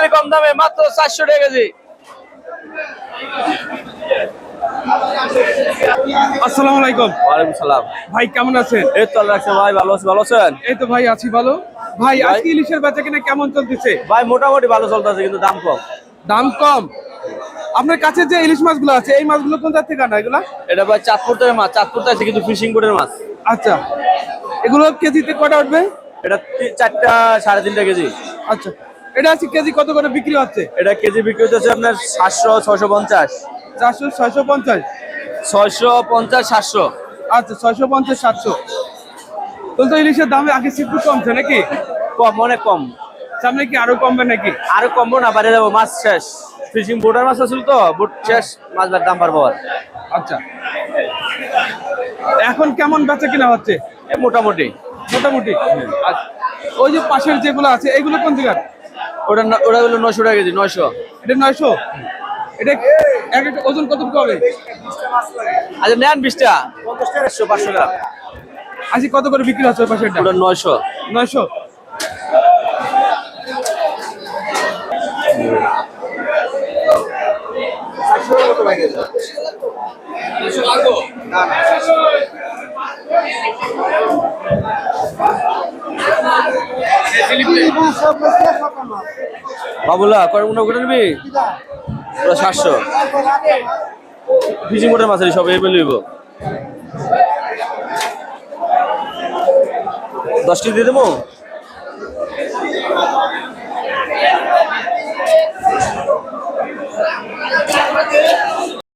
খুবই কম দামে, মাত্র 400 টাকা কেজি। আসসালামু আলাইকুম। ওয়ালাইকুম সালাম। ভাই কেমন আছেন? এই তো আল্লাহ রাখছে ভাই, ভালো আছি। ভালো আছেন এই তো ভাই আছি ভালো। ভাই আজকে ইলিশের বেচা কিনা কেমন চলতেছে? ভাই? মোটামুটি ভালো চলতেছে, কিন্তু দাম কম। দাম কম। আপনার কাছে যে ইলিশ মাছগুলো আছে এই মাছগুলো কোন জাত থেকে আনা এগুলা? এটা ভাই চাঁদপুর থেকে মাছ, চাঁদপুর থেকে আছে, কিন্তু ফিশিং বোটের মাছ। আচ্ছা, এগুলো কেজিতে কটা উঠবে? এটা 4টা 3.5 কেজি। আচ্ছা, এটা আজকে কেজি কত করে বিক্রি হচ্ছে? এটা কেজি বিক্রি হচ্ছে আপনার 700, 650, 400, 650। 650, 700। আচ্ছা, 650, 700। তো ইলিশের দাম আগে একটু কমছে নাকি? কম, অনেক কম। সামনে কি আরো কমবে নাকি? আরো কমবো না, বাইরে যাবো, মাছ শেষ। ফিশিং বোটের মাছ আসল তো, বোট শেষ, মাছ দাম পারবো আর। আচ্ছা, এখন কেমন বেচা কিনা হচ্ছে? মোটামুটি। মোটামুটি। আচ্ছা, ওই যে পাশের যেগুলো আছে এগুলো কোন জায়গার? ওটা হলো 900 টাকা কেজি, 900। এটা 900। এটা এক একটা ওজন কতটুকু হবে? আচ্ছা নেন 20টা, 50 টাকা, 100, 500 গ্রাম। আজকে কত করে বিক্রি হচ্ছে ওই পাশেরটা? ওটা 900। 900। বাবুলা কয়গুলো করে নিবি? ওটা 700। ফিশিং বোটের মাছ সব এই লইব। 10টি দিয়ে দেবো।